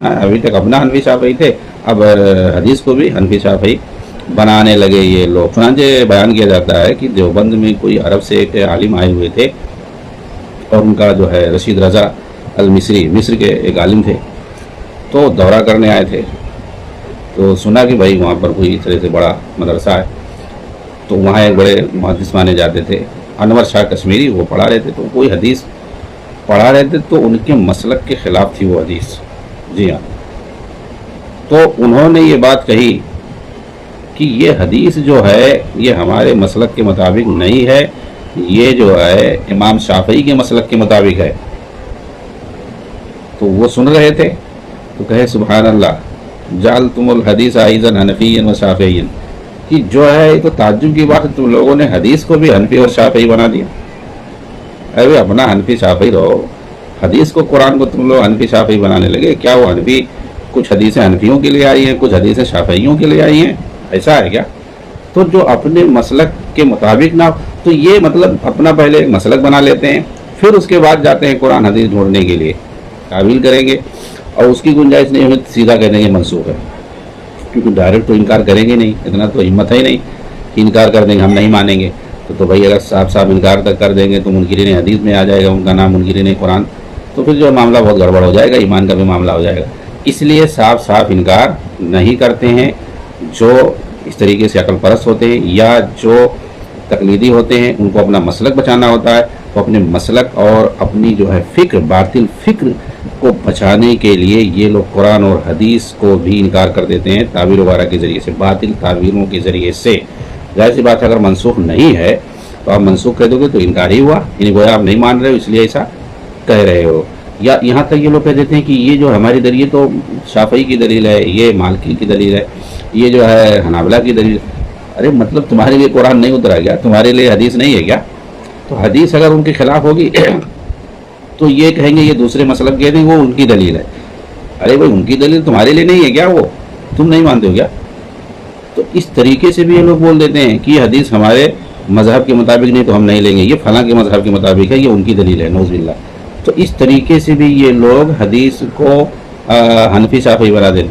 अभी तक अपना हनफी शाफी थे, अब हदीस को भी हनफी शाफी बनाने लगे ये लोग। चुनांचे बयान किया जाता है कि देवबंद में कोई अरब से एक आलिम आए हुए थे और उनका जो है रशीद रज़ा अल मिस्री, मिस्र के एक आलिम थे, तो दौरा करने आए थे। तो सुना कि भाई वहाँ पर कोई इस तरह से बड़ा मदरसा है, तो वहाँ एक बड़े मुहद्दिस माने जाते थे अनवर शाह कश्मीरी, वो पढ़ा रहे थे। तो कोई हदीस पढ़ा रहे थे तो उनके मसलक के ख़िलाफ़ थी वो हदीस। जी हाँ, तो उन्होंने ये बात कही कि ये हदीस जो है ये हमारे मसलक के मुताबिक नहीं है, ये जो है इमाम शाफई के मसलक के मुताबिक है। तो वो सुन रहे थे तो कहे सुबहान अल्लाह जाल तुमुल हदीस आइज़न हनफीयन व शाफियन, कि जो है ये तो ताज्जुब की बात है, तुम लोगों ने हदीस को भी हनफी और शाफी बना दिया। अरे अपना हनफी शाफी रहो, हदीस को कुरान को तुम लोग हनफी शाफी बनाने लगे। क्या वो हनफी कुछ हदीसें हनफियों के लिए आई हैं, कुछ हदीसें शाफियों के लिए आई हैं, ऐसा है क्या? तो जो अपने मसलक के मुताबिक ना, तो ये मतलब अपना पहले एक मसलक बना लेते हैं, फिर उसके बाद जाते हैं कुरान हदीस ढूंढने के लिए, तावील करेंगे और उसकी गुंजाइश नहीं हुई सीधा कह देंगे मंसूख है, क्योंकि डायरेक्ट तो इनकार करेंगे नहीं, इतना तो हिम्मत है ही नहीं कि इनकार कर देंगे हम नहीं मानेंगे। तो भाई अगर साफ साफ इनकार तक कर देंगे तो मुनकिरीन हदीस में आ जाएगा उनका नाम, मुनकिरीन कुरान, तो फिर जो मामला बहुत गड़बड़ हो जाएगा, ईमान का भी मामला हो जाएगा। इसलिए साफ साफ इनकार नहीं करते हैं। जो इस तरीके से अकल परस्त होते हैं या जो तकलीदी होते हैं, उनको अपना मसलक बचाना होता है, तो अपने मसलक और अपनी जो है फ़िक्र, बातिल फ़िक्र को बचाने के लिए ये लोग कुरान और हदीस को भी इनकार कर देते हैं तावील वगैरह के ज़रिए से, बातिल तावीलों के ज़रिए से। जाहिर सी बात है अगर मनसूख नहीं है तो आप मनसूख कह दोगे तो इनकार ही हुआ, यानी गोया आप नहीं मान रहे हो इसलिए ऐसा कह रहे हो। या यहाँ तक ये लोग कह देते हैं कि ये जो हमारी दलील तो शाफई की दलील है, ये मालिकी की दलील है, ये जो है हनाबला की दलील। अरे मतलब तुम्हारे लिए कुरान नहीं उतरा गया, तुम्हारे लिए हदीस नहीं है क्या? तो हदीस अगर उनके खिलाफ होगी तो ये कहेंगे ये दूसरे मसलब कह देंगे वो उनकी दलील है। अरे भाई उनकी दलील तुम्हारे लिए नहीं है क्या? वो तुम नहीं मानते हो क्या? तो इस तरीके से भी ये लोग बोल देते हैं कि हदीस हमारे मज़हब के मुताबिक नहीं तो हम नहीं लेंगे, ये फलां के मज़हब के मुताबिक है, ये उनकी दलील है, नौज़ुबिल्लाह। तो इस तरीके से भी ये लोग हदीस को हनफी शाफी बना देते हैं।